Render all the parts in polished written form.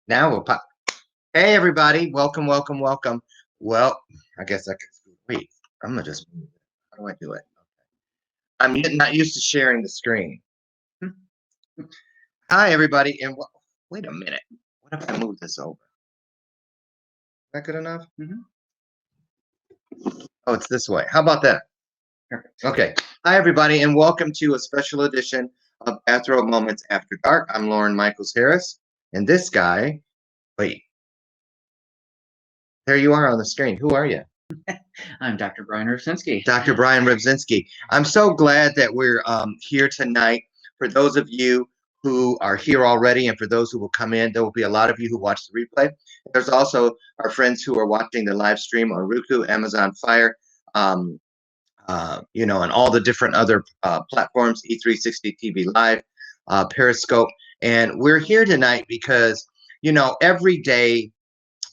Now we'll pop. Hey, everybody. Welcome, welcome, welcome. Well, I guess I could wait. I'm going to just move it. How do I do it? Not used to sharing the screen. Hi, everybody. And wait a minute. What if I move this over? Is that good enough? Oh, it's this way. How about that? Perfect. Okay. Hi, everybody, and welcome to a special edition of Bathrobe Moments After Dark. I'm Loren Michaels Harris. And this guy, wait. There you are on the screen. Who are you? I'm Dr. Brian Rowsinski. Dr. Brian Rybczynski. I'm so glad that we're here tonight. For those of you who are here already and for those who will come in, there will be a lot of you who watch the replay. There's also our friends who are watching the live stream on Roku, Amazon Fire, and all the different other platforms, E360 TV Live, Periscope. And we're here tonight because, every day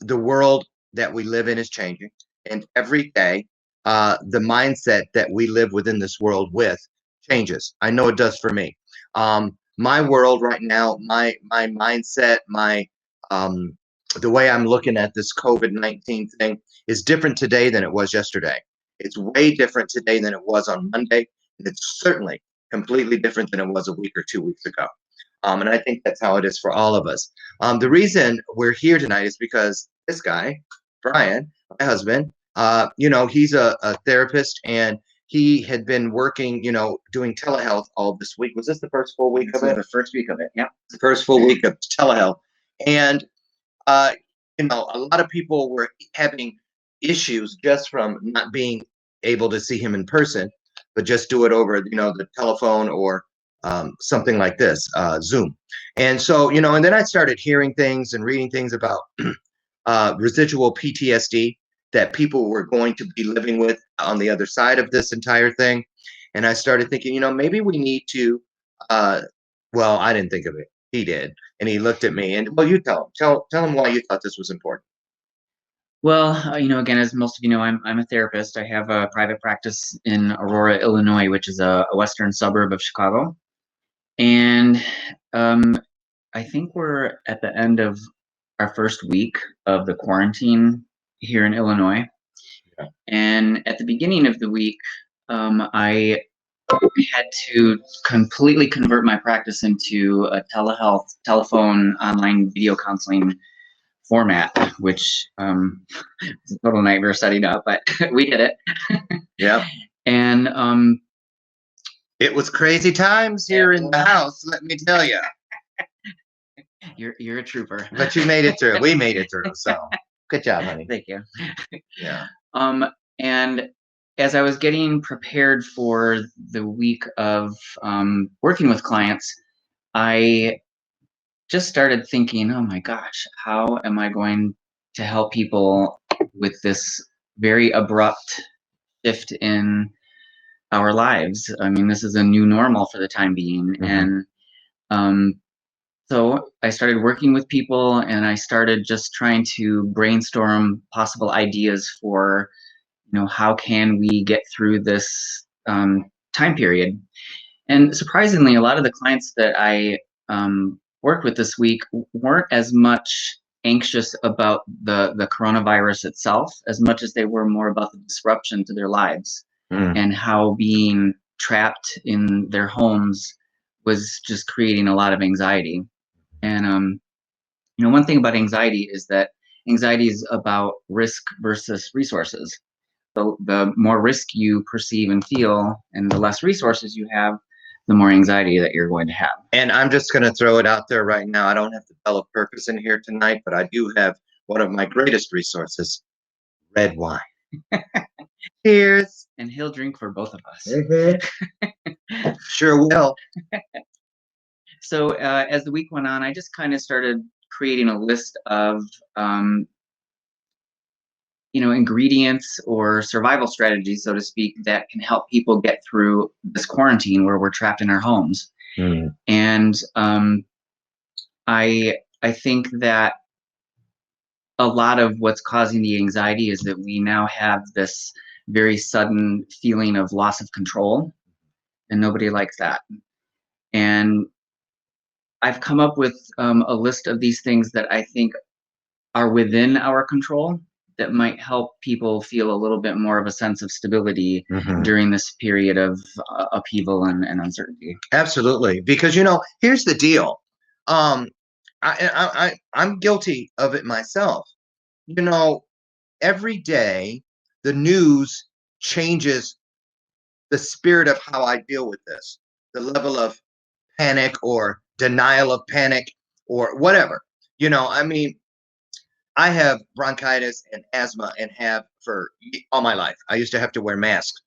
the world that we live in is changing. And every day, the mindset that we live within this world with changes. I know it does for me. My world right now, my mindset, the way I'm looking at this COVID-19 thing is different today than it was yesterday. It's way different today than it was on Monday, and it's certainly completely different than it was a week or 2 weeks ago. And I think that's how it is for all of us. The reason we're here tonight is because this guy, Brian, my husband, he's a therapist, and he had been working, doing telehealth all this week. Was this the first full week of it? The first week of it, yeah. The first full week of telehealth. And, a lot of people were having issues just from not being able to see him in person, but just do it over, the telephone or something like this, Zoom. And so, and then I started hearing things and reading things about residual PTSD that people were going to be living with on the other side of this entire thing. And I started thinking, maybe we need to, well, I didn't think of it. He did. And he looked at me and, well, you tell him why you thought this was important. Well, again, as most of you know, I'm a therapist. I have a private practice in Aurora, Illinois, which is a western suburb of Chicago. And I think we're at the end of our first week of the quarantine here in Illinois. Yeah. And at the beginning of the week, I had to completely convert my practice into a telephone, online video counseling format, which is a total nightmare setting up, but we did it. Yeah. And it was crazy times here in the house, let me tell you. You're a trooper. But you made it through. We made it through. So good job, honey. Thank you. Yeah. And as I was getting prepared for the week of working with clients, I just started thinking, oh my gosh, how am I going to help people with this very abrupt shift in our lives? I mean, this is a new normal for the time being. Mm-hmm. And so I started working with people, and I started just trying to brainstorm possible ideas for, how can we get through this time period? And surprisingly, a lot of the clients that I worked with this week weren't as much anxious about the coronavirus itself as much as they were more about the disruption to their lives and how being trapped in their homes was just creating a lot of anxiety. And one thing about anxiety is that anxiety is about risk versus resources. The more risk you perceive and feel, and the less resources you have, the more anxiety that you're going to have. And I'm just going to throw it out there right now. I don't have to tell a purpose in here tonight, but I do have one of my greatest resources, red wine. Cheers. And he'll drink for both of us. Mm-hmm. Sure will. So as the week went on, I just kind of started creating a list of ingredients or survival strategies, so to speak, that can help people get through this quarantine where we're trapped in our homes. And I think that a lot of what's causing the anxiety is that we now have this very sudden feeling of loss of control, and nobody likes that. And I've come up with a list of these things that I think are within our control that might help people feel a little bit more of a sense of stability during this period of upheaval and uncertainty. Absolutely, because here's the deal. I'm guilty of it myself. Every day the news changes the spirit of how I deal with this, the level of panic or denial of panic or whatever. I mean, I have bronchitis and asthma and have for all my life. I used to have to wear masks.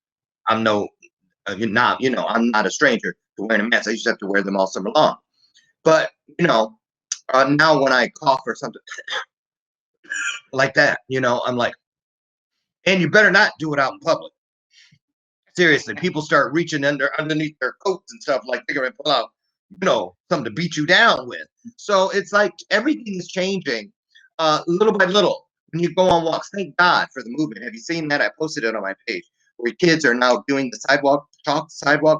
I'm I'm not a stranger to wearing a mask. I used to have to wear them all summer long. But, now when I cough or something like that, I'm like, and you better not do it out in public. Seriously, people start reaching underneath their coats and stuff like they're going to pull out, something to beat you down with. So it's like everything is changing little by little. When you go on walks, thank God for the movement. Have you seen that? I posted it on my page where kids are now doing the sidewalk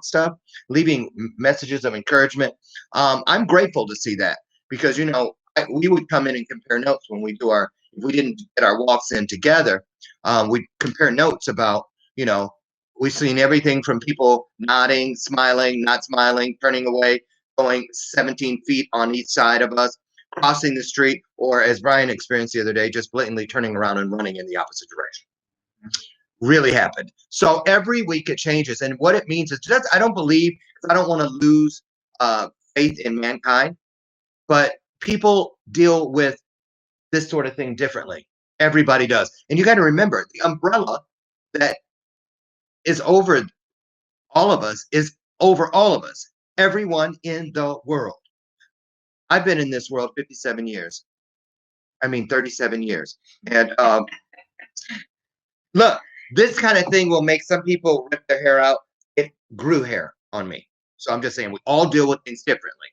stuff, leaving messages of encouragement. I'm grateful to see that because, we would come in and compare notes when if we didn't get our walks in together, we'd compare notes about, we've seen everything from people nodding, smiling, not smiling, turning away, going 17 feet on each side of us, crossing the street, or as Brian experienced the other day, just blatantly turning around and running in the opposite direction. Really happened. So every week it changes. And what it means is just, I don't believe, I don't want to lose faith in mankind, but people deal with this sort of thing differently. Everybody does. And you got to remember the umbrella that is over all of us is over all of us, everyone in the world. I've been in this world 57 years. I mean, 37 years. And look, this kind of thing will make some people rip their hair out. It grew hair on me. So I'm just saying we all deal with things differently.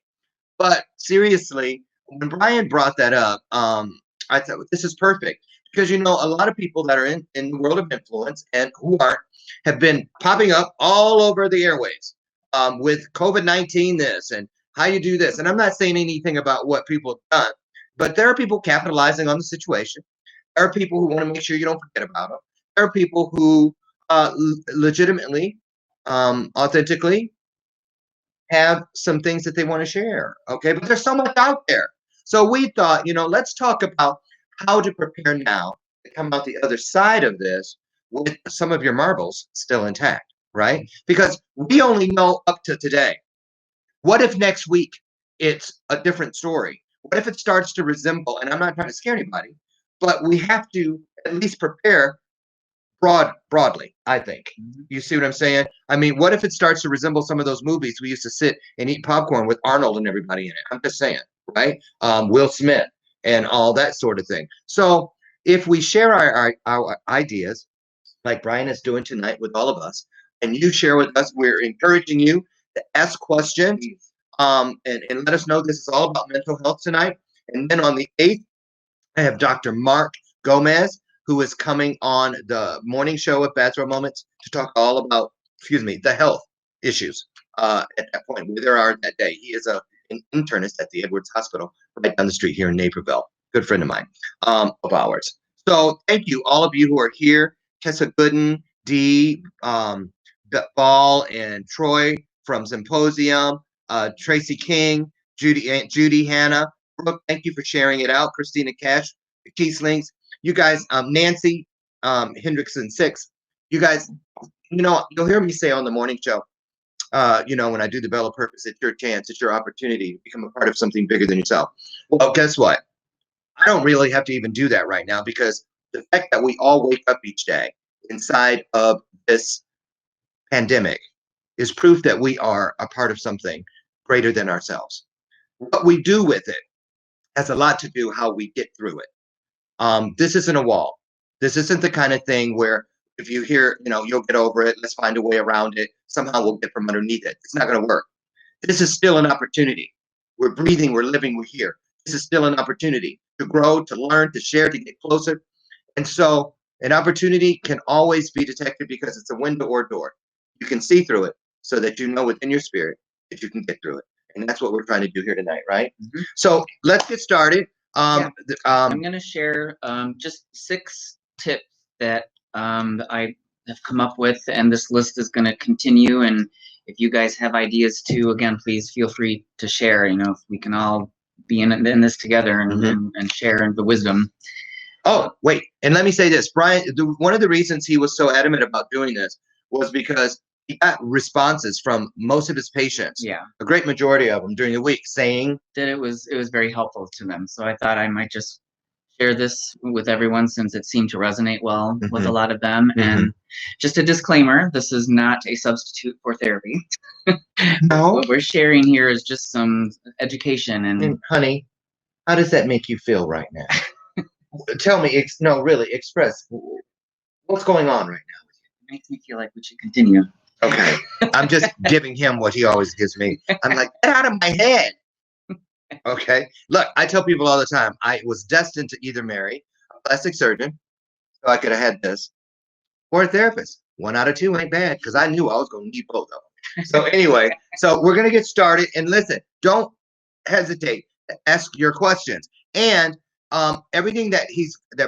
But seriously, when Brian brought that up, I thought this is perfect because a lot of people that are in the world of influence and who aren't have been popping up all over the airwaves with COVID-19 this and how you do this. And I'm not saying anything about what people have done, but there are people capitalizing on the situation. There are people who want to make sure you don't forget about them. There are people who legitimately, authentically have some things that they want to share. Okay. But there's so much out there. So we thought, let's talk about how to prepare now to come out the other side of this with some of your marbles still intact, right? Because we only know up to today. What if next week it's a different story? What if it starts to resemble, and I'm not trying to scare anybody, but we have to at least prepare broadly, I think. You see what I'm saying? I mean, what if it starts to resemble some of those movies we used to sit and eat popcorn with Arnold and everybody in it? I'm just saying, right? Will Smith and all that sort of thing. So if we share our ideas, like Brian is doing tonight with all of us, and you share with us, we're encouraging you to ask questions and let us know this is all about mental health tonight. And then on the 8th, I have Dr. Mark Gomez, who is coming on the morning show at Bathroom Moments to talk all about, the health issues at that point, where there are that day. He is an internist at the Edwards Hospital right down the street here in Naperville. Good friend of mine, of ours. So thank you, all of you who are here. Tessa Gooden, Dee, Ball, and Troy from Symposium, Tracy King, Judy, Hannah, Brooke, thank you for sharing it out. Christina Cash, Keith Links, you guys, Nancy Hendrickson 6, you guys, you'll hear me say on the morning show, when I do the Bell of Purpose, it's your chance, it's your opportunity to become a part of something bigger than yourself. Well, guess what? I don't really have to even do that right now because the fact that we all wake up each day inside of this pandemic is proof that we are a part of something greater than ourselves. What we do with it has a lot to do how we get through it. This isn't a wall. This isn't the kind of thing where if you hear, you'll get over it, let's find a way around it, somehow we'll get from underneath it. It's not going to work. This is still an opportunity. We're breathing, we're living, we're here. This is still an opportunity to grow, to learn, to share, to get closer. And so an opportunity can always be detected because it's a window or door. You can see through it so that you know within your spirit that you can get through it. And that's what we're trying to do here tonight, right? Mhm. So let's get started. Yeah. I'm going to share just 6 tips that I have come up with, and this list is going to continue. And if you guys have ideas too, again, please feel free to share. If we can all be in this together and share the wisdom. Oh, wait. And let me say this, Brian, one of the reasons he was so adamant about doing this was because he got responses from most of his patients, Yeah, a great majority of them during the week, saying that it was very helpful to them. So I thought I might just share this with everyone since it seemed to resonate well with a lot of them. And just a disclaimer, this is not a substitute for therapy. no. What we're sharing here is just some education And honey, how does that make you feel right now? Tell me, no, really, express what's going on right now. It makes me feel like we should continue. Okay. I'm just giving him what he always gives me. I'm like, get out of my head. Okay. Look, I tell people all the time, I was destined to either marry a plastic surgeon, so I could have had this, or a therapist. 1 out of 2 ain't bad because I knew I was going to need both of them. So anyway, so we're going to get started. And listen, don't hesitate to ask your questions. And everything that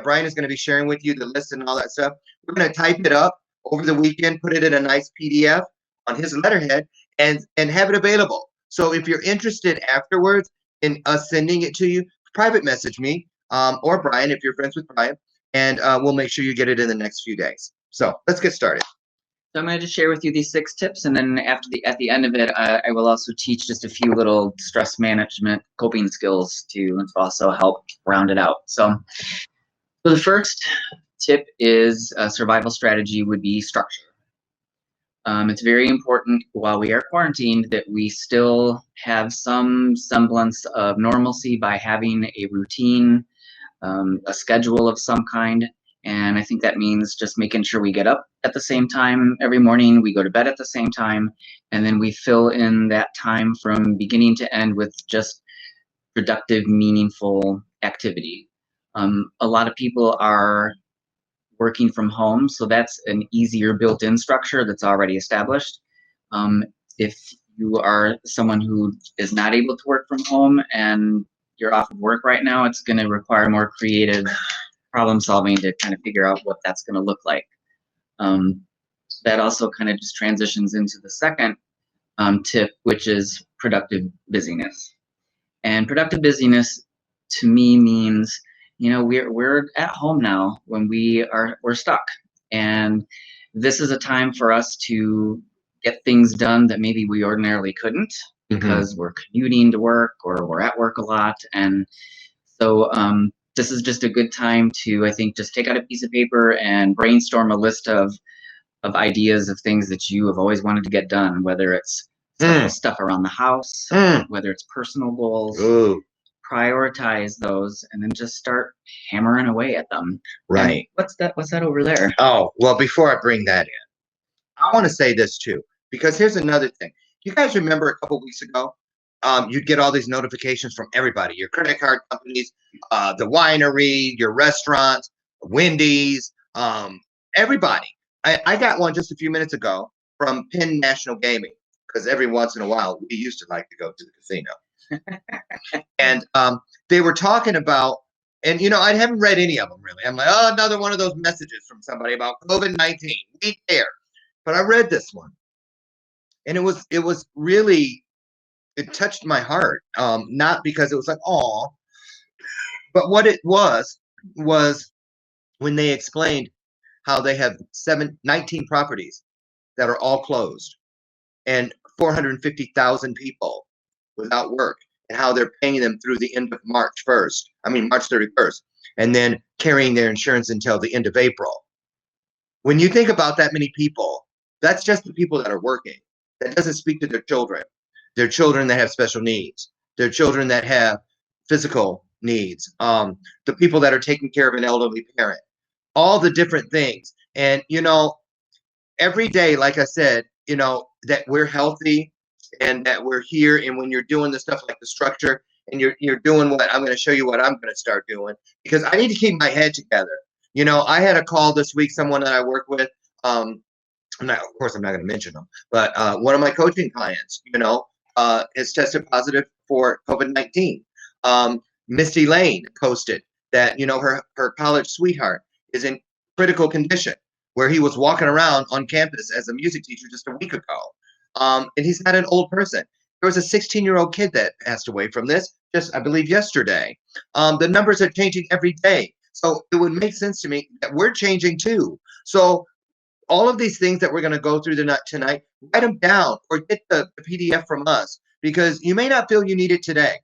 Brian is going to be sharing with you, the list and all that stuff, we're going to type it up over the weekend, put it in a nice PDF on his letterhead, and have it available. So if you're interested afterwards in us sending it to you, private message me or Brian if you're friends with Brian, and we'll make sure you get it in the next few days. So let's get started. So I'm going to just share with you these 6 tips, and then at the end of it, I will also teach just a few little stress management coping skills to also help round it out. So the first tip is a survival strategy would be structure. It's very important while we are quarantined that we still have some semblance of normalcy by having a routine, a schedule of some kind. And I think that means just making sure we get up at the same time every morning, we go to bed at the same time, and then we fill in that time from beginning to end with just productive, meaningful activity. A lot of people are working from home, so that's an easier built-in structure that's already established. If you are someone who is not able to work from home and you're off of work right now, it's going to require more creative problem solving to kind of figure out what that's going to look like. That also kind of just transitions into the second tip, which is productive busyness. And productive busyness to me means, we're at home now when we're stuck, and this is a time for us to get things done that maybe we ordinarily couldn't because we're commuting to work or we're at work a lot. And so this is just a good time to, I think, just take out a piece of paper and brainstorm a list of ideas of things that you have always wanted to get done, whether it's stuff around the house, whether it's personal goals. Ooh. Prioritize those and then just start hammering away at them. Right. And what's that over there? Oh, well, before I bring that in, I want to say this too, because here's another thing. You guys remember a couple weeks ago, you'd get all these notifications from everybody, your credit card companies, the winery, your restaurants, Wendy's, everybody. I got one just a few minutes ago from Penn National Gaming, because every once in a while we used to like to go to the casino. And they were talking about, and I haven't read any of them really. I'm like, oh, another one of those messages from somebody about COVID-19. We care. But I read this one, and it was really, it touched my heart. Not because it was like, oh, but what it was when they explained how they have 19 properties that are all closed and 450,000 people without work, and how they're paying them through the end of March 31st, and then carrying their insurance until the end of April. When you think about that many people, that's just the people that are working. That doesn't speak to their children that have special needs, their children that have physical needs, the people that are taking care of an elderly parent, all the different things. And, every day, like I said, that we're healthy and that we're here. And when you're doing the stuff like the structure and you're doing what I'm going to show you what I'm going to start doing, because I need to keep my head together. I had a call this week, someone that I work with, of course I'm not going to mention them, but one of my coaching clients, has tested positive for COVID-19. Misty Lane posted that, her college sweetheart is in critical condition, where he was walking around on campus as a music teacher just a week ago. And he's not an old person. There was a 16-year-old kid that passed away from this just, I believe, yesterday. The numbers are changing every day. So it would make sense to me that we're changing too. So all of these things that we're going to go through tonight, write them down or get the PDF from us, because you may not feel you need it today,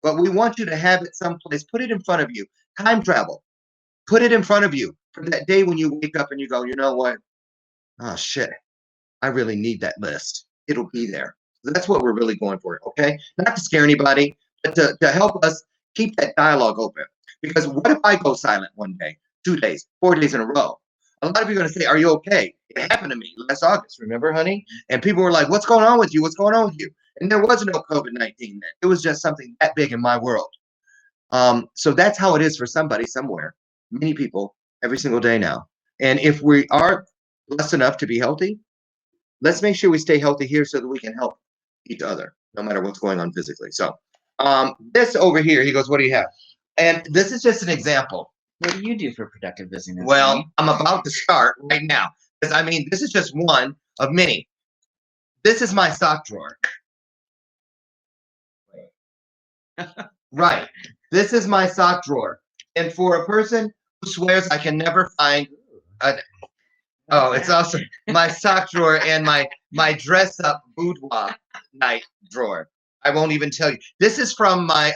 but we want you to have it someplace. Put it in front of you. Time travel. Put it in front of you for that day when you wake up and you go, you know what? Oh, shit. I really need that list. It'll be there. So that's what we're really going for, okay? Not to scare anybody, but to help us keep that dialogue open. Because what if I go silent one day, 2 days, 4 days in a row? A lot of you are going to say, are you okay? It happened to me last August, remember, honey? And people were like, what's going on with you? What's going on with you? And there was no COVID-19 then. It was just something that big in my world. So that's how it is for somebody somewhere. Many people every single day now. And if we are blessed enough to be healthy, let's make sure we stay healthy here so that we can help each other, no matter what's going on physically. So this over here, he goes, what do you have? And this is just an example. What do you do for productive busyness? Well, Amy? I'm about to start right now. Because, this is just one of many. This is my sock drawer. Right. This is my sock drawer. And for a person who swears I can never find it's also my sock drawer and my dress up boudoir night drawer. I won't even tell you. This is from my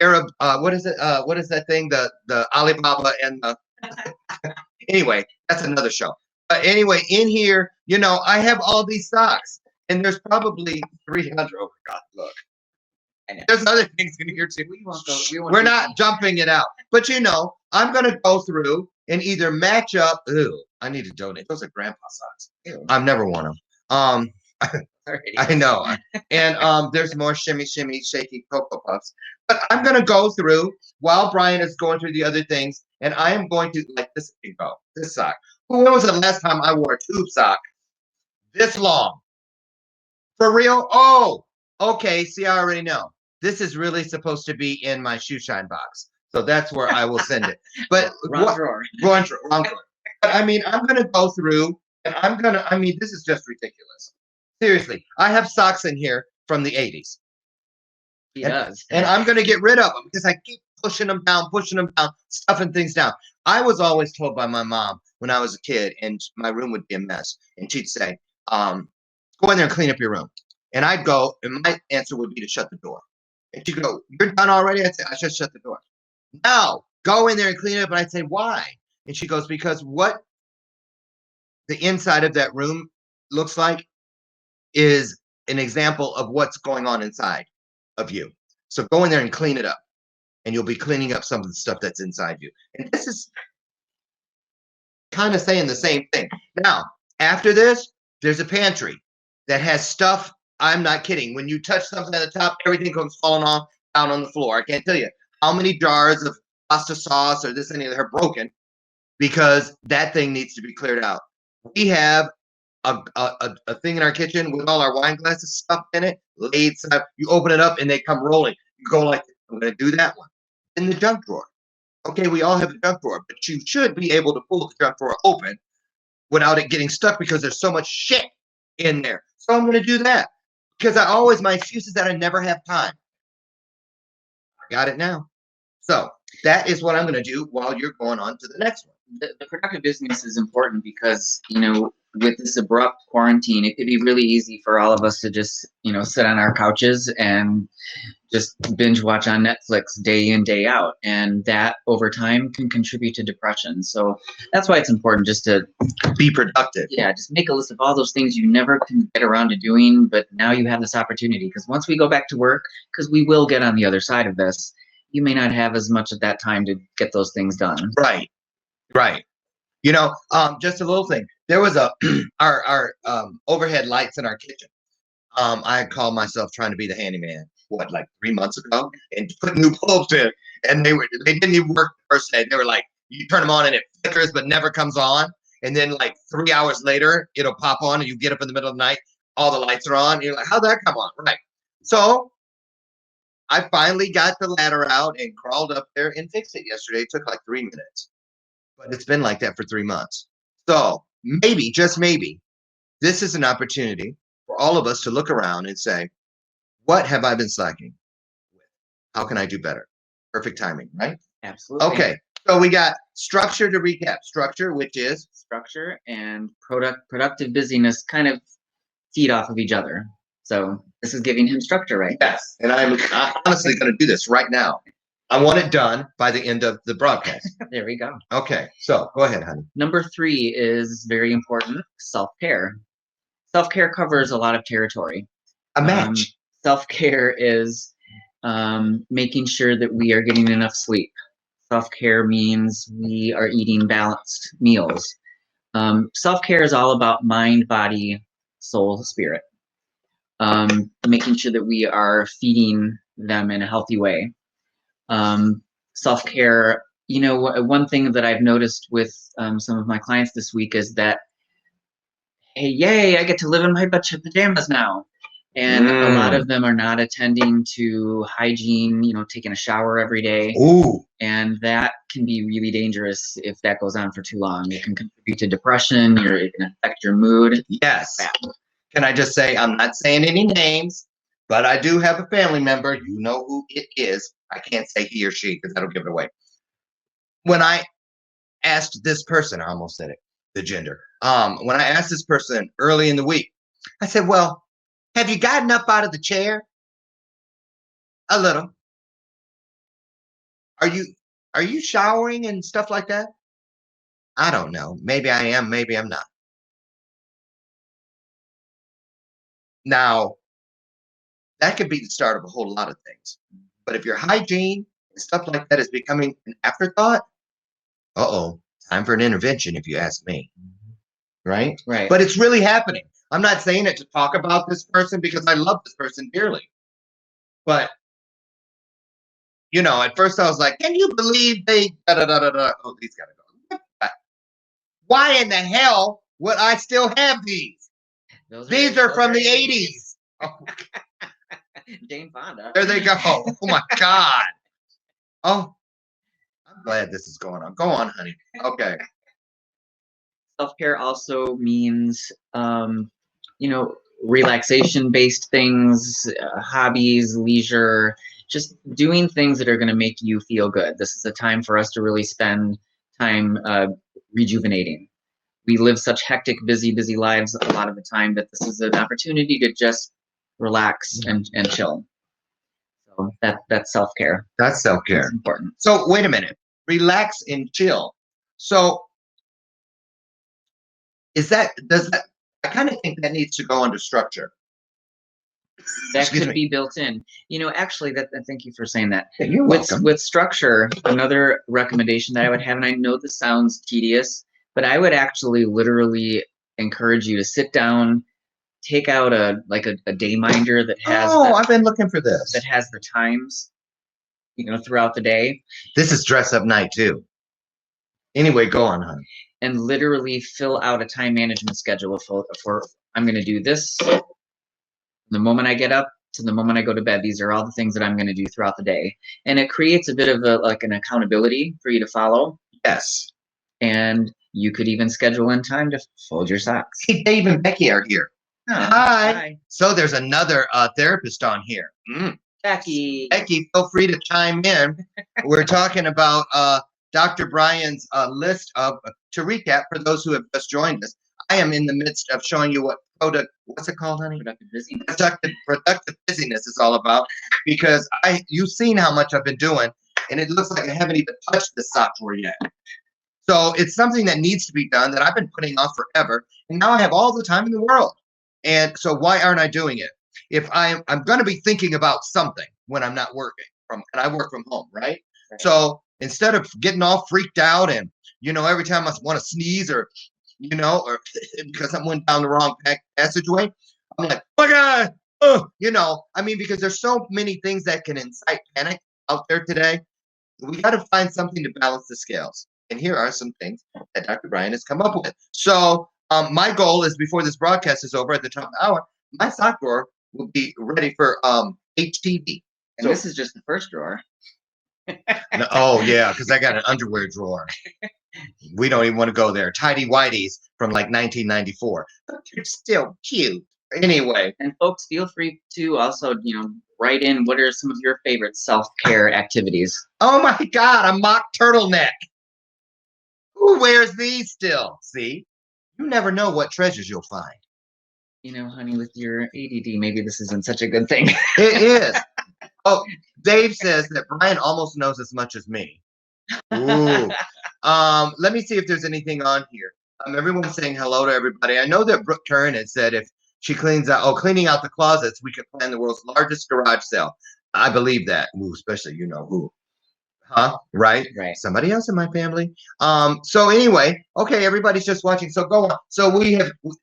Arab what is it? What is that thing? The Alibaba and the anyway, that's another show. But anyway, in here, I have all these socks, and there's probably 300. Oh my God, look. And there's other things in here too. We're not jumping it out. But I'm gonna go through and either match up. Ooh, I need to donate. Those are grandpa socks. Ew. I've never worn them. I know. And there's more shimmy, shaky Cocoa Puffs. But I'm gonna go through while Brian is going through the other things, and I am going to like this this sock. When was the last time I wore a tube sock this long? For real? Oh, okay. See, I already know. This is really supposed to be in my shoe shine box. So that's where I will send it. But wrong drawer. Wrong drawer. But I'm going to go through and this is just ridiculous. Seriously, I have socks in here from the 80s. He does. And I'm going to get rid of them because I keep pushing them down, stuffing things down. I was always told by my mom when I was a kid and my room would be a mess. And she'd say, go in there and clean up your room. And I'd go, and my answer would be to shut the door. And she'd go, you're done already? I'd say, I should shut the door. No, go in there and clean it up. And I'd say, why? And she goes, because what the inside of that room looks like is an example of what's going on inside of you. So go in there and clean it up. And you'll be cleaning up some of the stuff that's inside you. And this is kind of saying the same thing. Now, after this, there's a pantry that has stuff. I'm not kidding. When you touch something at the top, everything comes falling off down on the floor. I can't tell you how many jars of pasta sauce or this, any of that are broken because that thing needs to be cleared out. We have a thing in our kitchen with all our wine glasses stuffed in it, laid stuff. You open it up and they come rolling. You go like, I'm going to do that one. In the junk drawer. Okay, we all have a junk drawer, but you should be able to pull the junk drawer open without it getting stuck because there's so much shit in there. So I'm going to do that. Because my excuse is that I never have time. I got it now. So that is what I'm going to do while you're going on to the next one. The productive business is important because, with this abrupt quarantine, it could be really easy for all of us to just, sit on our couches and just binge watch on Netflix day in, day out. And that over time can contribute to depression. So that's why it's important just to be productive. Yeah, just make a list of all those things you never can get around to doing, but now you have this opportunity. Because once we go back to work, because we will get on the other side of this, you may not have as much of that time to get those things done. Right. Just a little thing. There was our overhead lights in our kitchen. I called myself trying to be the handyman, like 3 months ago, and put new bulbs in, and they didn't even work the first day. They were like, you turn them on and it flickers but never comes on, and then like 3 hours later it'll pop on, and you get up in the middle of the night, all the lights are on, and you're like, how'd that come on? Right. So I finally got the ladder out and crawled up there and fixed it yesterday. It took like 3 minutes, but it's been like that for 3 months. So maybe, just maybe, this is an opportunity for all of us to look around and say, what have I been slacking with? How can I do better? Perfect timing, right? Absolutely. Okay. So we got structure to recap. Structure, which is Structure and productive busyness kind of feed off of each other. So this is giving him structure, right? yes. And I'm honestly going to do this right now. I want it done by the end of the broadcast. There we go. Okay. So go ahead, honey. Number 3 is very important, self-care. Self-care covers a lot of territory. A match. Self-care is making sure that we are getting enough sleep. Self-care means we are eating balanced meals. Self-care is all about mind, body, soul, spirit. Making sure that we are feeding them in a healthy way. Self-care, one thing that I've noticed with some of my clients this week is that, hey, yay, I get to live in my pajamas now. And a lot of them are not attending to hygiene, taking a shower every day. Ooh. And that can be really dangerous if that goes on for too long. It can contribute to depression, it can affect your mood. Yes. Can I just say, I'm not saying any names, but I do have a family member. You know who it is. I can't say he or she because that'll give it away. When I asked this person, I almost said it, the gender. When I asked this person early in the week, I said, well, have you gotten up out of the chair? A little. Are you showering and stuff like that? I don't know. Maybe I am, maybe I'm not. Now, that could be the start of a whole lot of things. But if your hygiene and stuff like that is becoming an afterthought, time for an intervention, if you ask me. Right? Right. But it's really happening. I'm not saying it to talk about this person because I love this person dearly. But, at first I was like, can you believe they da-da-da-da-da? Oh, these gotta go. Why in the hell would I still have these? These are from the 80s. Oh. Jane Fonda. There they go. Oh my God. Oh, I'm glad this is going on. Go on, honey. Okay. Self-care also means, relaxation-based things, hobbies, leisure, just doing things that are going to make you feel good. This is a time for us to really spend time rejuvenating. We live such hectic, busy lives a lot of the time that this is an opportunity to just relax and chill. So that's self-care. That's self-care. It's important. So wait a minute. Relax and chill. So I kind of think that needs to go under structure. That could be built in. Actually, thank you for saying that. You're welcome. With structure, another recommendation that I would have, and I know this sounds tedious, but I would actually literally encourage you to sit down, take out a day minder that has I've been looking for this. That has the times, throughout the day. This is dress up night too. Anyway, go on, honey. And literally fill out a time management schedule for I'm going to do this from the moment I get up to the moment I go to bed. These are all the things that I'm going to do throughout the day. And it creates a bit of an accountability for you to follow. Yes. And you could even schedule in time to fold your socks. Hey, Dave and Becky are here. Oh, hi. So there's another therapist on here. Becky, feel free to chime in. We're talking about Dr. Brian's list of, to recap for those who have just joined us, I am in the midst of showing you what's it called, honey? Productive busyness. Productive busyness is all about, because you've seen how much I've been doing, and it looks like I haven't even touched the software yet. So it's something that needs to be done that I've been putting off forever, and now I have all the time in the world. And so why aren't I doing it? If I'm going to be thinking about something when I'm not working and I work from home, right? So instead of getting all freaked out and, every time I want to sneeze or because I went down the wrong passageway, I'm like, oh God, because there's so many things that can incite panic out there today. We got to find something to balance the scales. And here are some things that Dr. Brian has come up with. So my goal is, before this broadcast is over at the top of the hour, my sock drawer will be ready for HTV. And So, this is just the first drawer. no, oh yeah, because I got an underwear drawer. We don't even want to go there. Tidy Whities from like 1994. But you're still cute. Anyway. And folks, feel free to also, write in what are some of your favorite self-care activities. Oh my God, a mock turtleneck. Who wears these still? See? You never know what treasures you'll find. Honey, with your ADD, maybe this isn't such a good thing. It is. Oh, Dave says that Brian almost knows as much as me. Ooh. Let me see if there's anything on here. Everyone's saying hello to everybody. I know that Brooke Curran had said if she cleaning out the closets, we could plan the world's largest garage sale. I believe that. Ooh, especially you know who. Huh? Right? Right. Somebody else in my family. So anyway, okay, everybody's just watching. So go on. So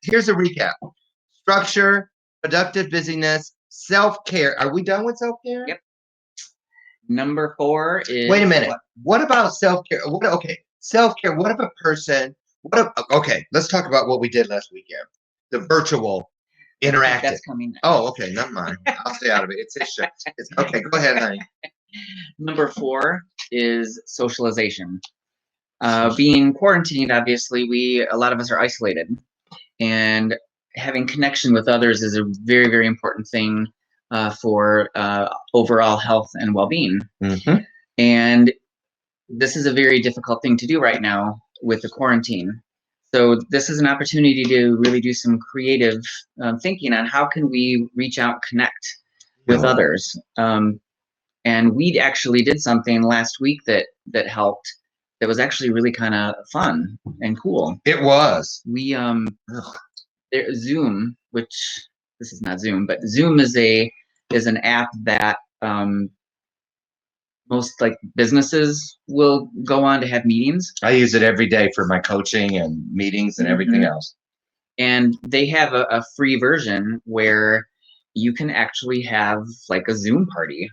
here's a recap. Structure, productive busyness, self-care. Are we done with self-care? Yep. Number 4 is. Wait a minute. What about self-care? Okay, self-care. What if a person? Okay, let's talk about what we did last weekend. The virtual interactive. That's coming next. Oh, okay, never mind. I'll stay out of it. It's okay. Go ahead, honey. Number 4 is socialization. Being quarantined, obviously, a lot of us are isolated, and having connection with others is a very, very important thing for overall health and well-being. Mm-hmm. And this is a very difficult thing to do right now with the quarantine. So this is an opportunity to really do some creative thinking on how can we reach out, connect with others. And we actually did something last week that helped. That was actually really kind of fun and cool. It was. We Zoom, which this is not Zoom, but Zoom is an app that most like businesses will go on to have meetings. I use it every day for my coaching and meetings and everything else. And they have a free version where you can actually have like a Zoom party.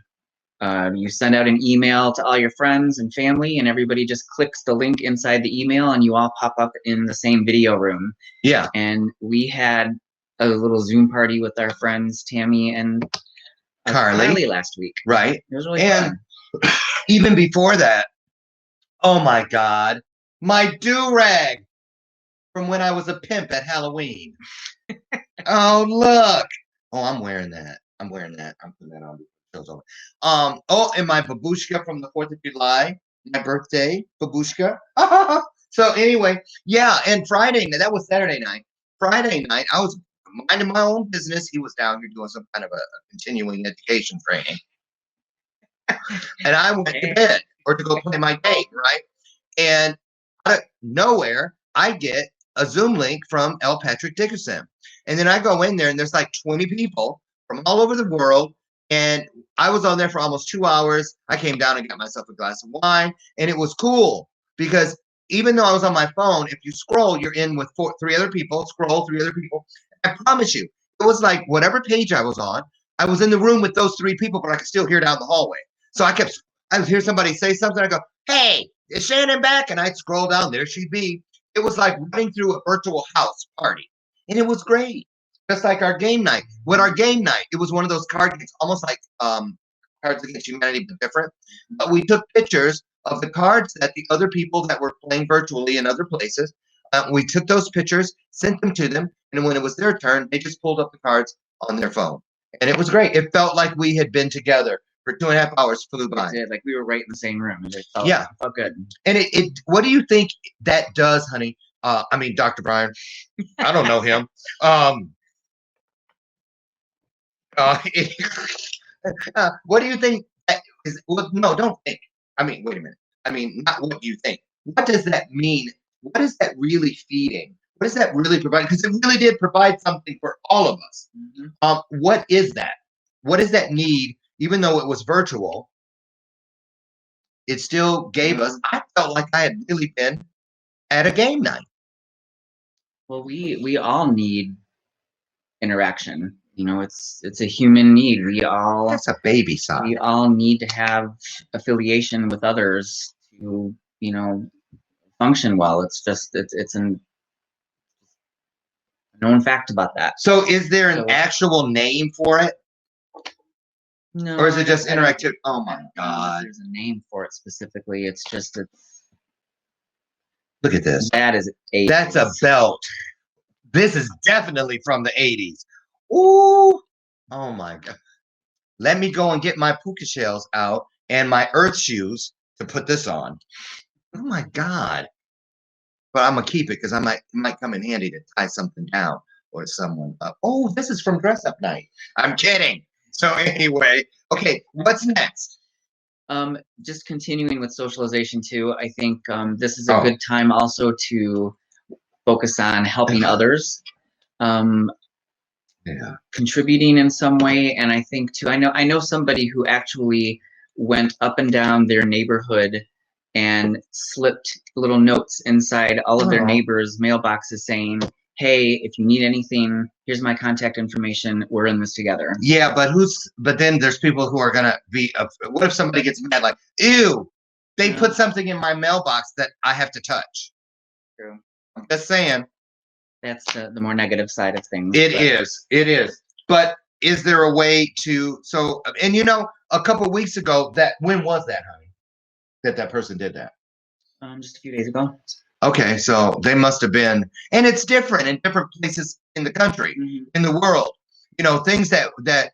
You send out an email to all your friends and family, and everybody just clicks the link inside the email, and you all pop up in the same video room. Yeah. And we had a little Zoom party with our friends Tammy and Carly last week. Right. It was really fun. Even before that, oh my God, my do-rag from when I was a pimp at Halloween. Oh, look. Oh, I'm wearing that. I'm putting that on. And my babushka from the 4th of July, my birthday babushka. So anyway, yeah, and Friday, that was Saturday night. Friday night, I was minding my own business. He was down here doing some kind of a continuing education training. And I went to bed or to go play my game, right? And out of nowhere, I get a Zoom link from L. Patrick Dickerson. And then I go in there, and there's like 20 people from all over the world. And I was on there for almost 2 hours. I came down and got myself a glass of wine. And it was cool because even though I was on my phone, if you scroll, you're in with 3 other people. Scroll, 3 other people. I promise you, it was like whatever page I was on, I was in the room with those 3 people, but I could still hear down the hallway. So I would hear somebody say something. I go, hey, is Shannon back? And I'd scroll down. There she'd be. It was like running through a virtual house party. And it was great. Just like our game night. With our game night, it was one of those card games, almost like Cards Against Humanity, but different. But we took pictures of the cards that the other people that were playing virtually in other places. We took those pictures, sent them to them, and when it was their turn, they just pulled up the cards on their phone. And it was great. It felt like we had been together for 2.5 hours, flew by. It, like we were right in the same room. It felt good. And what do you think that does, honey? Dr. Brian, I don't know him. What do you think that is? Well, no, don't think. Wait a minute. Not what you think. What does that mean? What is that really feeding? What does that really provide? Because it really did provide something for all of us. Mm-hmm. What is that? What is that need? Even though it was virtual, it still gave us. I felt like I had really been at a game night. Well, we all need interaction. It's a human need. That's a baby sigh. We all need to have affiliation with others to function well. It's just it's an known fact about that. So is there an So- actual name for it? No, Or is it just I don't interactive? Oh my know if God. there's a name for it specifically. It's just Look at this. that is a That's a belt. This is definitely from the 80s. Ooh. Oh my God. Let me go and get my puka shells out and my earth shoes to put this on. Oh my God. But I'm gonna keep it because it might come in handy to tie something down or someone up. Oh, this is from dress up night. I'm kidding. So anyway, okay, what's next? Just continuing with socialization too. I think this is a Oh. good time also to focus on helping others, Yeah. contributing in some way. And I think too, I know somebody who actually went up and down their neighborhood and slipped little notes inside all of their Oh. neighbors' mailboxes saying, "Hey, if you need anything, here's my contact information. We're in this together." Yeah, but then there's people who are gonna be what if somebody gets mad like, ew, they Yeah. put something in my mailbox that I have to touch. True. I'm just saying. That's the more negative side of things. It is. But is there a way to and a couple weeks ago when was that, honey? That person did that? Just a few days ago. Okay, so they must have been, and it's different in different places in the country, in the world. Things that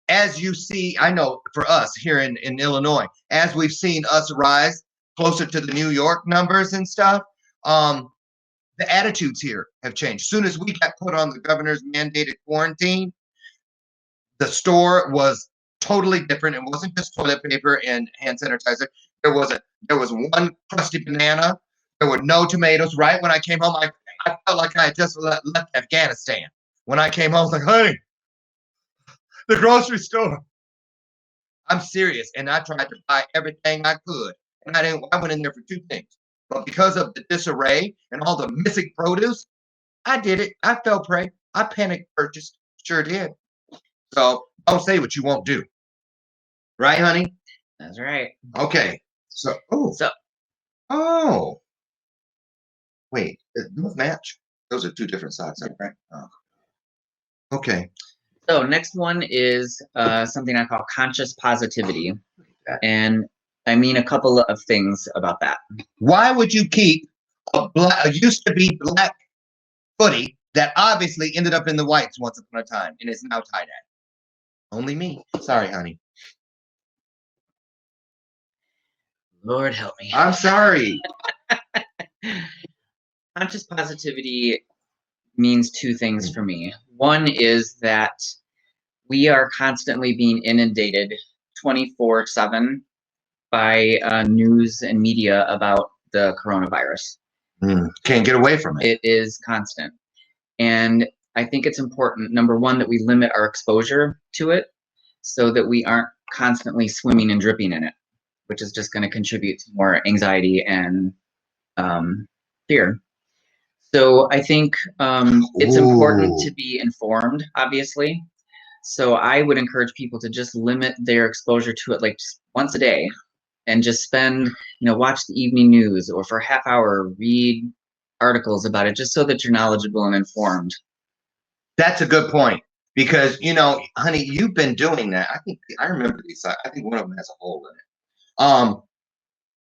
as you see, I know for us here in Illinois, as we've seen us rise closer to the New York numbers and stuff, the attitudes here have changed. As soon as we got put on the governor's mandated quarantine, the store was totally different. It wasn't just toilet paper and hand sanitizer. There was one crusty banana. There were no tomatoes. Right when I came home, I felt like I had just left Afghanistan. When I came home, I was like, "Hey, the grocery store." I'm serious, and I tried to buy everything I could, and I went in there for two things, but because of the disarray and all the missing produce, I did it. I fell prey. I panic purchased. Sure did. So don't say what you won't do. Right, honey? That's right. Okay. Oh. Wait, those match? Those are two different sides, right? Oh. Okay. So next one is something I call conscious positivity. And I mean a couple of things about that. Why would you keep a used to be black hoodie that obviously ended up in the whites once upon a time and is now tie-dye? Only me. Sorry, honey. Lord help me. I'm sorry. Conscious positivity means two things for me. One is that we are constantly being inundated 24/7 by news and media about the coronavirus. Can't get away from it. It is constant. And I think it's important, number one, that we limit our exposure to it so that we aren't constantly swimming and dripping in it, which is just going to contribute to more anxiety and fear. So I think it's important to be informed, obviously. So I would encourage people to just limit their exposure to it like just once a day and just spend, watch the evening news or for a half hour, read articles about it just so that you're knowledgeable and informed. That's a good point because, honey, you've been doing that. I remember these. I think one of them has a hole in it.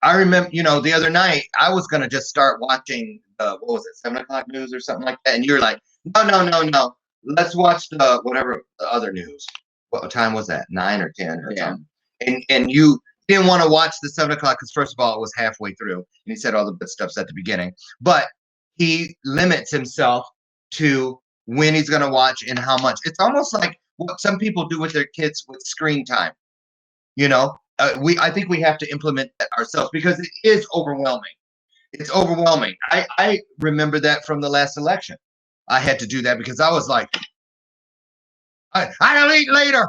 I remember, the other night I was going to just start watching, what was it, 7 o'clock news or something like that. And you're like, no. Let's watch whatever the other news. What time was that? 9 or 10 or something. And you didn't want to watch the 7 o'clock because first of all, it was halfway through and he said all the good stuffs at the beginning, but he limits himself to when he's going to watch and how much. It's almost like what some people do with their kids with screen time. I think we have to implement that ourselves because it is overwhelming. It's overwhelming. I remember that from the last election. I had to do that because I was like, I'll eat later.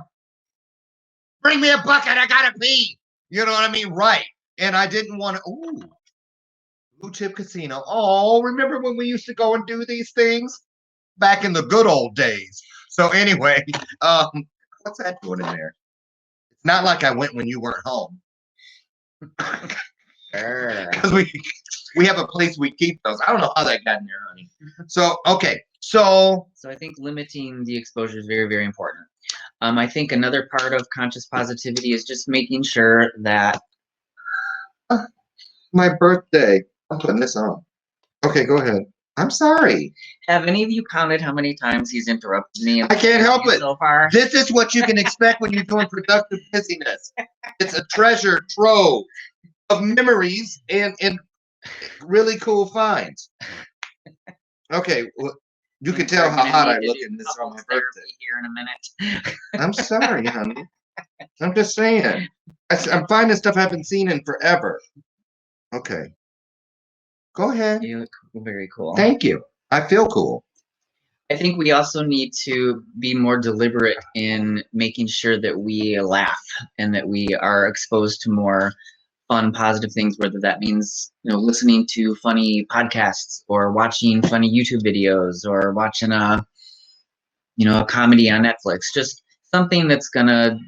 Bring me a bucket. I gotta pee. You know what I mean? Right. And I didn't want to. Blue Chip Casino. Oh, remember when we used to go and do these things back in the good old days? So anyway, what's that doing in there? It's not like I went when you weren't home. Because we have a place we keep those. I don't know how that got in there, honey. So, okay. So So I think limiting the exposure is very, very important. I think another part of conscious positivity is just making sure that my birthday. I'm putting this on. Okay, go ahead. I'm sorry. have any of you counted how many times he's interrupted me in I can't help it. so far? This is what you can expect when you're doing productive busyness. It's a treasure trove of memories and really cool finds. Okay, well, you can tell how hot I look in this on my birthday. Here in a minute. I'm sorry, honey. I'm just saying. I'm finding stuff I haven't seen in forever. Okay. Go ahead. You look very cool. Thank you. I feel cool. I think we also need to be more deliberate in making sure that we laugh and that we are exposed to more fun, positive things, whether that means, listening to funny podcasts or watching funny YouTube videos or watching a comedy on Netflix, just something that's gonna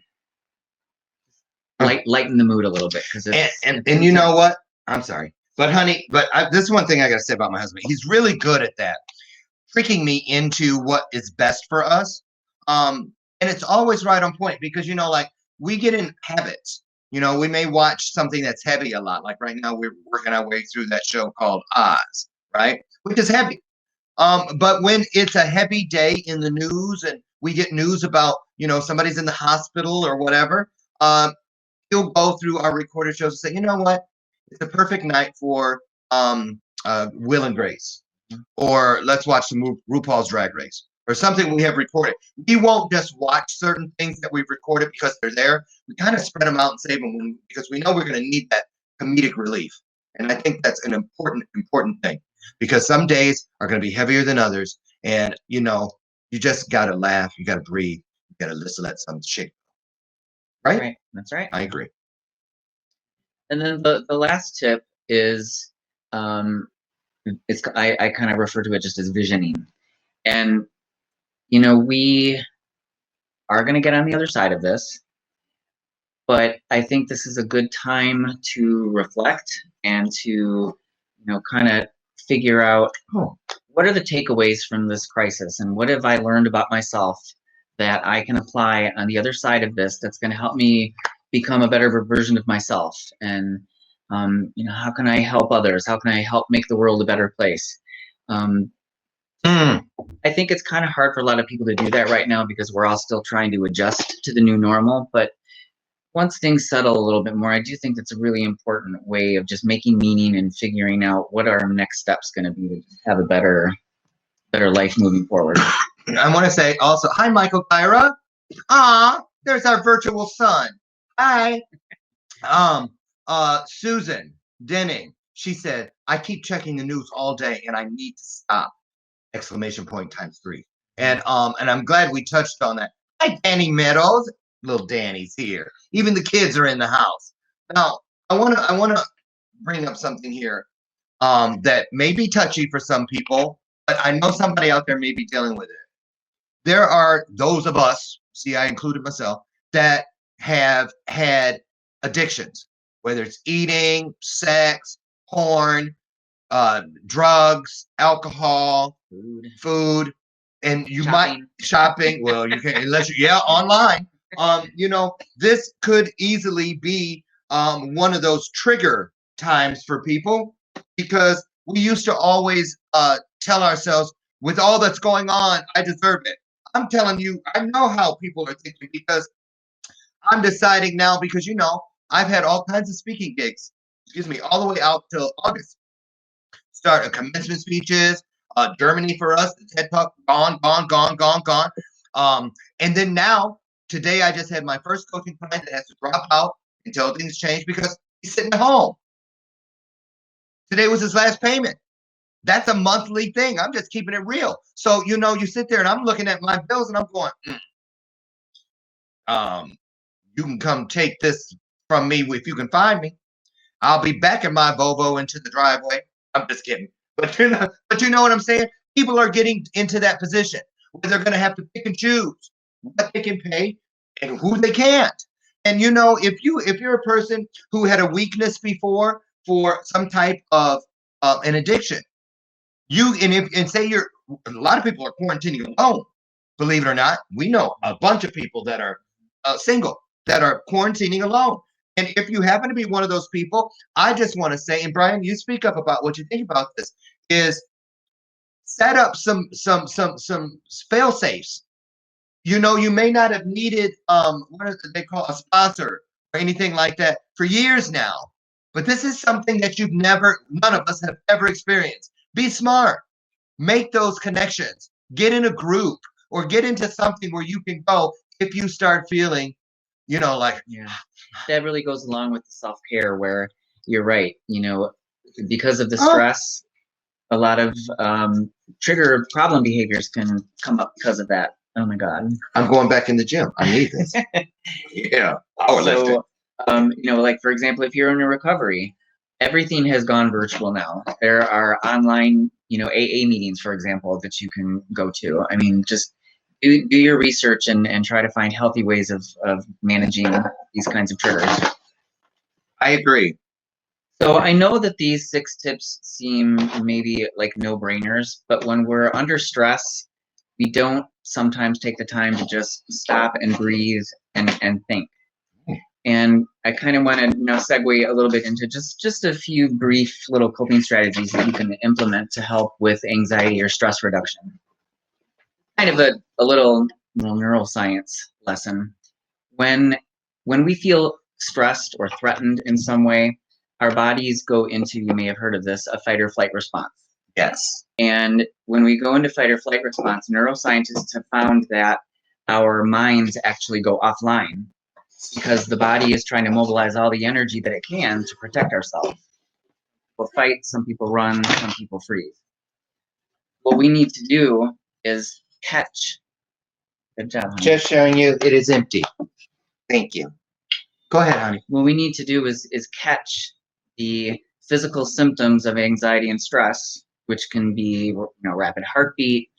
lighten the mood a little bit. Because and you know what? I'm sorry, but honey, this is one thing I gotta say about my husband. He's really good at that, tricking me into what is best for us. And it's always right on point because like we get in habits. We may watch something that's heavy a lot. Like right now, we're working our way through that show called Oz, right? Which is heavy. But when it's a heavy day in the news and we get news about, somebody's in the hospital or whatever, he'll go through our recorded shows and say, you know what? It's a perfect night for Will and Grace. Or let's watch some RuPaul's Drag Race or something we have recorded. We won't just watch certain things that we've recorded because they're there. We kind of spread them out and save them because we know we're going to need that comedic relief. And I think that's an important thing because some days are going to be heavier than others. And, you just got to laugh. You got to breathe. You got to listen, let some shit go. Right? That's right. I agree. And then the last tip is, I kind of refer to it just as visioning. And, we are going to get on the other side of this, but I think this is a good time to reflect and to, kind of figure out what are the takeaways from this crisis and what have I learned about myself that I can apply on the other side of this that's going to help me become a better version of myself. And, how can I help others? How can I help make the world a better place? I think it's kind of hard for a lot of people to do that right now because we're all still trying to adjust to the new normal. But once things settle a little bit more, I do think that's a really important way of just making meaning and figuring out what our next steps going to be to have a better life moving forward. I want to say also, hi, Michael Kyra. There's our virtual son. Hi. Susan Denning. She said, I keep checking the news all day and I need to stop. ! !3. And I'm glad we touched on that. Hi, Danny Meadows. Little Danny's here. Even the kids are in the house. Now, I wanna bring up something here that may be touchy for some people, but I know somebody out there may be dealing with it. There are those of us, see, I included myself, that have had addictions, whether it's eating, sex, porn, drugs, alcohol, food, and you might shopping. Well, you can unless online. This could easily be one of those trigger times for people because we used to always tell ourselves, with all that's going on, I deserve it. I'm telling you, I know how people are thinking because I'm deciding now because I've had all kinds of speaking gigs, all the way out till August. Start commencement speeches, Germany for us, the TED Talk, gone. And then now, today I just had my first coaching client that has to drop out until things change because he's sitting at home. Today was his last payment. That's a monthly thing. I'm just keeping it real. So, you sit there and I'm looking at my bills and I'm going, you can come take this from me if you can find me. I'll be backing my Volvo into the driveway. I'm just kidding. But you know what I'm saying? People are getting into that position where they're going to have to pick and choose what they can pay and who they can't. And if you're a person who had a weakness before for some type of an addiction, And say a lot of people are quarantining alone. Believe it or not, we know a bunch of people that are single that are quarantining alone. And if you happen to be one of those people, I just want to say, and Brian, you speak up about what you think about this, is set up some fail safes. You may not have needed what is it they call a sponsor or anything like that for years now. But this is something that none of us have ever experienced. Be smart. Make those connections. Get in a group or get into something where you can go if you start feeling, like that really goes along with the self-care where you're right, because of the stress, a lot of trigger problem behaviors can come up because of that. Oh my God. I'm going back in the gym. I need this. Yeah. Powerlifting. So, like for example, if you're in a recovery, everything has gone virtual now. There are online, AA meetings, for example, that you can go to. I mean, just do your research and try to find healthy ways of managing these kinds of triggers. I agree. So I know that these 6 tips seem maybe like no-brainers, but when we're under stress, we don't sometimes take the time to just stop and breathe and think. And I kind of want to segue a little bit into just a few brief little coping strategies that you can implement to help with anxiety or stress reduction. Kind of a little neuroscience lesson. When we feel stressed or threatened in some way, our bodies go into, you may have heard of this, a fight or flight response. Yes. And when we go into fight or flight response, neuroscientists have found that our minds actually go offline because the body is trying to mobilize all the energy that it can to protect ourselves. We'll fight, some people run, some people freeze. What we need to do is catch. Good job, honey. Just showing you it is empty. Thank you. Go ahead, honey. What we need to do is catch the physical symptoms of anxiety and stress, which can be rapid heartbeat,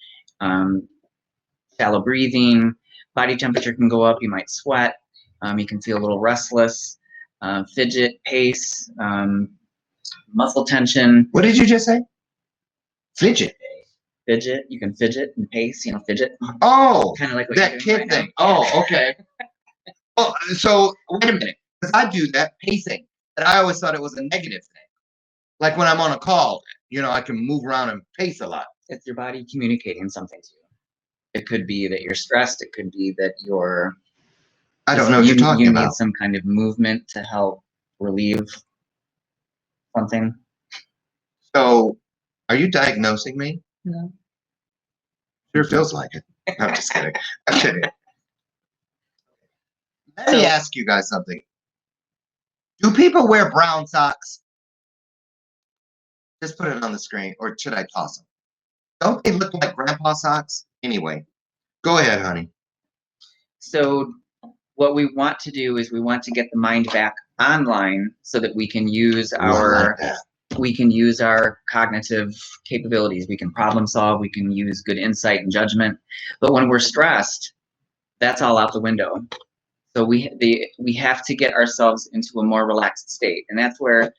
shallow breathing, body temperature can go up, you might sweat, you can feel a little restless, fidget, pace, muscle tension. What did you just say? Fidget. Fidget, you can fidget and pace, fidget. Oh, kind of like what that kid thing. Oh, okay. Oh, so wait a minute, because I do that pacing, and I always thought it was a negative thing. Like when I'm on a call, I can move around and pace a lot. It's your body communicating something to you. It could be that you're stressed. It could be that you're. I don't know what you're talking about. You need some kind of movement to help relieve something. So, are you diagnosing me? No. Sure feels like it. I'm just kidding. I'm kidding. Let me ask you guys something. Do people wear brown socks? Just put it on the screen, or should I toss them? Don't they look like grandpa socks? Anyway, go ahead, honey. So what we want to do is we want to get the mind back online so that we can use our cognitive capabilities. We can problem solve, we can use good insight and judgment. But when we're stressed, that's all out the window. So we have to get ourselves into a more relaxed state. And that's where,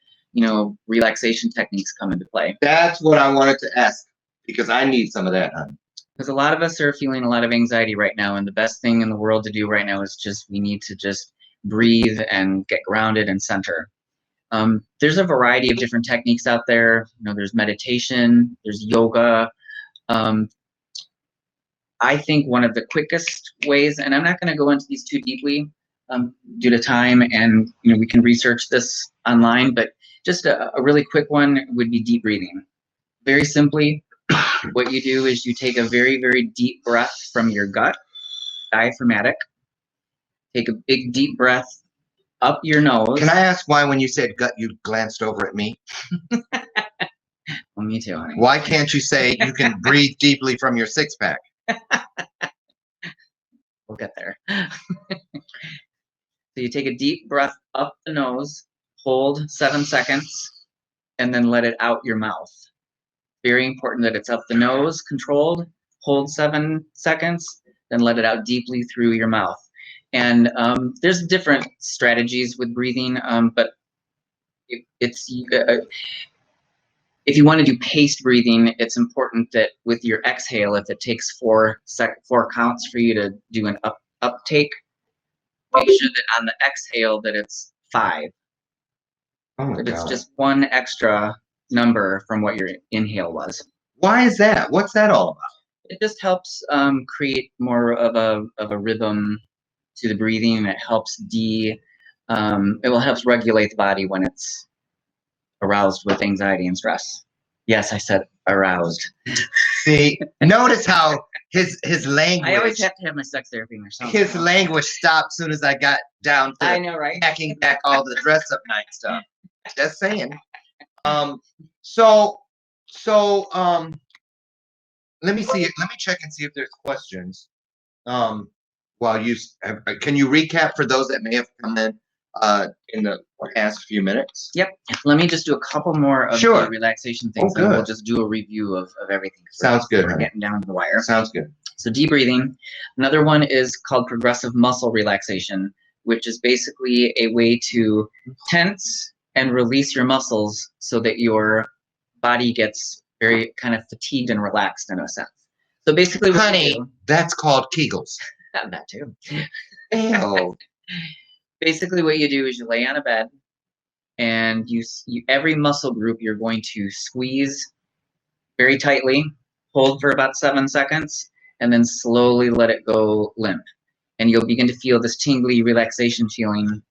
relaxation techniques come into play. That's what I wanted to ask, because I need some of that, honey. Because a lot of us are feeling a lot of anxiety right now, and the best thing in the world to do right now is we need to just breathe and get grounded and center. There's a variety of different techniques out there. There's meditation, there's yoga. I think one of the quickest ways, and I'm not going to go into these too deeply due to time, and we can research this online, but just a really quick one would be deep breathing. Very simply, what you do is you take a very, very deep breath from your gut, diaphragmatic. Take a big deep breath up your nose. Can I ask why when you said gut, you glanced over at me? Well, me too, honey. Why can't you say you can breathe deeply from your six-pack? We'll get there. So you take a deep breath up the nose, hold 7 seconds, and then let it out your mouth. Very important that it's up the nose, controlled, hold 7 seconds, then let it out deeply through your mouth. And there's different strategies with breathing, but if If you want to do paced breathing, it's important that with your exhale, if it takes 4 counts for you to do an uptake, make sure that on the exhale that it's 5. Oh my That it's God. just one extra number from what your inhale was. Why is that? What's that all about? It just helps create more of a rhythm to the breathing. It helps it will help regulate the body when it's aroused with anxiety and stress. Yes, I said aroused. See, notice how his language. I always have to have my sex therapy or something. His language stopped as soon as I got down to I know, right? packing back all the dress up night stuff. Just saying. So let me see. Let me check and see if there's questions. While you can you recap for those that may have come in the past few minutes? Yep. Let me just do a couple more of Sure. the relaxation things, Oh, and we'll good. just do a review of everything. Sounds good, We're honey. getting down to the wire. Sounds good. So deep breathing. Another one is called progressive muscle relaxation, which is basically a way to tense and release your muscles so that your body gets very kind of fatigued and relaxed in a sense. So basically, what Honey, you do, that's called Kegels. that too. Ew. Basically, what you do is you lay on a bed, and you every muscle group you're going to squeeze very tightly, hold for about 7 seconds, and then slowly let it go limp. And you'll begin to feel this tingly relaxation feeling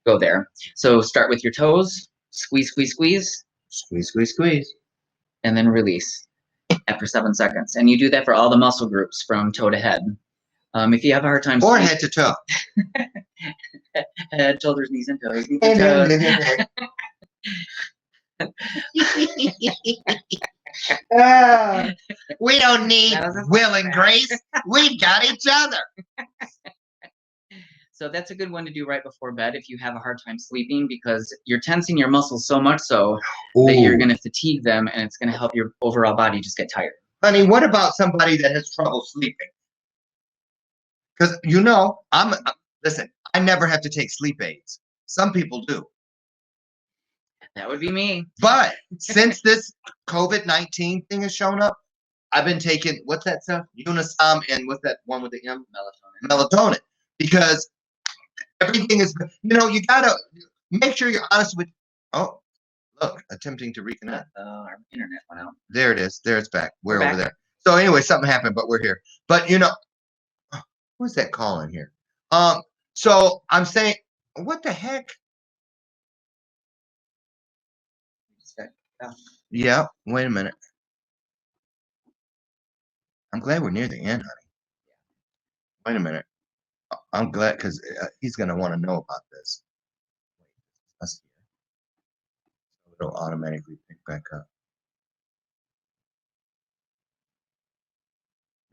go there. So start with your toes, squeeze, squeeze, squeeze, Squeeze, squeeze, squeeze. and then release after 7 seconds. And you do that for all the muscle groups from toe to head. If you have a hard time Or sleeping, head to toe. head, shoulders, knees, and toes. Knees and toes. We don't need That was a Will and Grace. We've got each other. So that's a good one to do right before bed if you have a hard time sleeping, because you're tensing your muscles so much so that you're going to fatigue them, and it's going to help your overall body just get tired. Honey, what about somebody that has trouble sleeping? Because listen, I never have to take sleep aids. Some people do. That would be me. But since this COVID-19 thing has shown up, I've been taking, what's that stuff? Unisom, and what's that one with the M? Melatonin. Because everything is, you got to make sure you're honest with, oh, look, attempting to reconnect. Our internet went out. There it is. There it's back. We're back. over there. So anyway, something happened, but we're here. But who's that calling here? So I'm saying, what the heck? Yeah, wait a minute. I'm glad we're near the end, honey. Wait a minute. I'm glad because he's going to want to know about this. It'll automatically pick back up.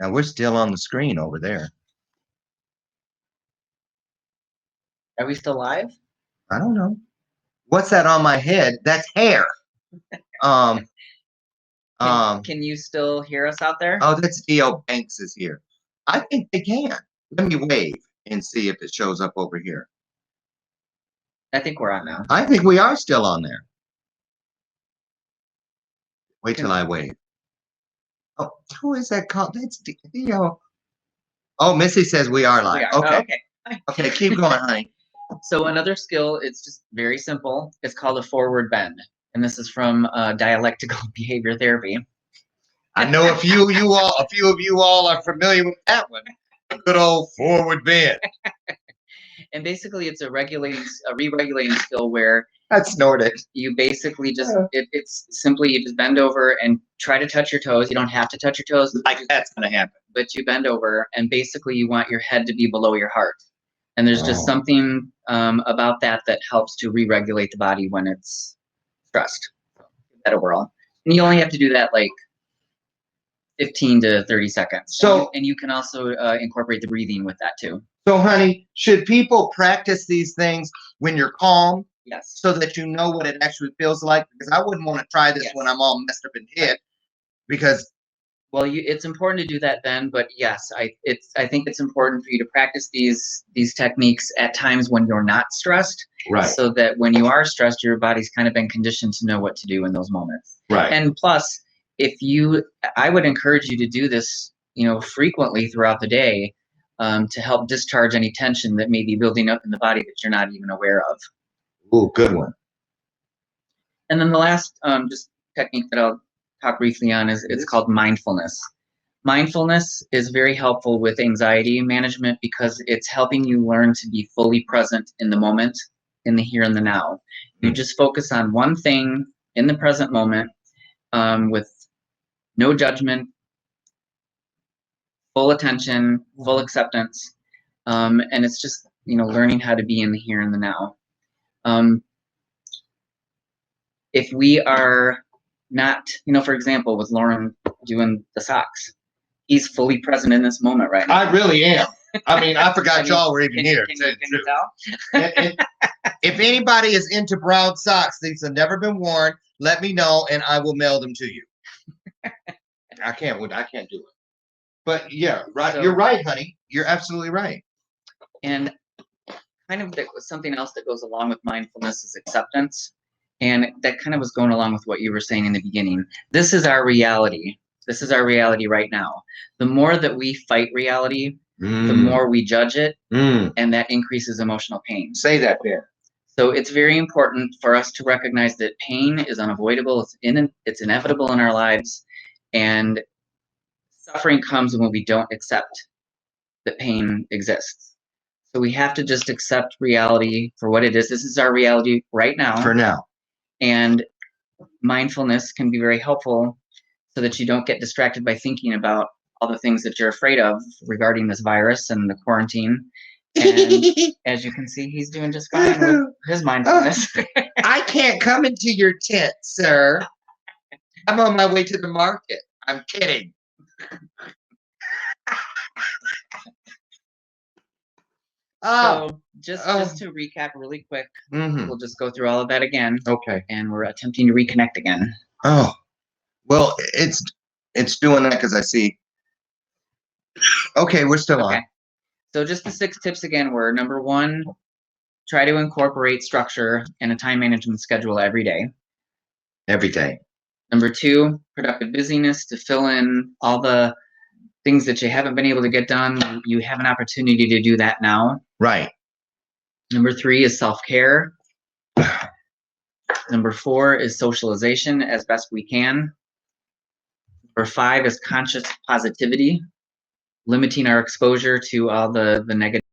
Now we're still on the screen over there. Are we still live? I don't know. What's that on my head? That's hair. Can you still hear us out there? Oh, that's D.L. Banks is here. I think they can. Let me wave and see if it shows up over here. I think we're on now. I think we are still on there. Wait till I wave. Oh, who is that called? That's D.L. Oh, Missy says we are live. We are. Okay. Oh, okay. Okay, keep going, honey. So another skill, it's just very simple. It's called a forward bend. And this is from dialectical behavior therapy. I know a few of you all are familiar with that one. A good old forward bend. And basically, it's a re-regulating skill where I snorted. you basically just it's simply you just bend over and try to touch your toes. You don't have to touch your toes. Like that's gonna happen. But you bend over, and basically you want your head to be below your heart. And there's just something about that helps to re-regulate the body when it's stressed. That overall, and you only have to do that like 15 to 30 seconds. So, and you can also incorporate the breathing with that too. So, honey, should people practice these things when you're calm? Yes. So that you know what it actually feels like? Because I wouldn't want to try this when I'm all messed up in the head, because Well, it's important to do that then, but yes, I think it's important for you to practice these techniques at times when you're not stressed, Right. so that when you are stressed, your body's kind of been conditioned to know what to do in those moments. Right. And plus, I would encourage you to do this, frequently throughout the day, to help discharge any tension that may be building up in the body that you're not even aware of. Ooh, good one. And then the last just technique that I'll talk briefly on is it's called mindfulness. Mindfulness is very helpful with anxiety management because it's helping you learn to be fully present in the moment, in the here and the now. You just focus on one thing in the present moment, with no judgment, full attention, full acceptance, and it's just learning how to be in the here and the now. If we are not, for example, with Loren doing the socks, he's fully present in this moment right now. I really am. I mean, I forgot y'all were even here. Can you tell? If anybody is into brown socks, these have never been worn, let me know and I will mail them to you. I can't do it. But yeah, right. So, you're right, honey. You're absolutely right. And kind of something else that goes along with mindfulness is acceptance. And that kind of was going along with what you were saying in the beginning. This is our reality. This is our reality right now. The more that we fight reality, the more we judge it, and that increases emotional pain. Say that, Ben. So it's very important for us to recognize that pain is unavoidable. It's inevitable in our lives, and suffering comes when we don't accept that pain exists. So we have to just accept reality for what it is. This is our reality right now. For now. And mindfulness can be very helpful so that you don't get distracted by thinking about all the things that you're afraid of regarding this virus and the quarantine. And as you can see, he's doing just fine with his mindfulness. I can't come into your tent, sir. I'm on my way to the market. I'm kidding. So just to recap really quick, we'll just go through all of that again. Okay. And we're attempting to reconnect again. Oh, well, it's doing that because I see. Okay, we're still on. So just the 6 tips again were: number 1, try to incorporate structure and a time management schedule every day. Every day. Number 2, productive busyness to fill in all the things that you haven't been able to get done. You have an opportunity to do that now. Right. Number 3 is self-care. Number 4 is socialization as best we can. Number 5 is conscious positivity, limiting our exposure to all the negative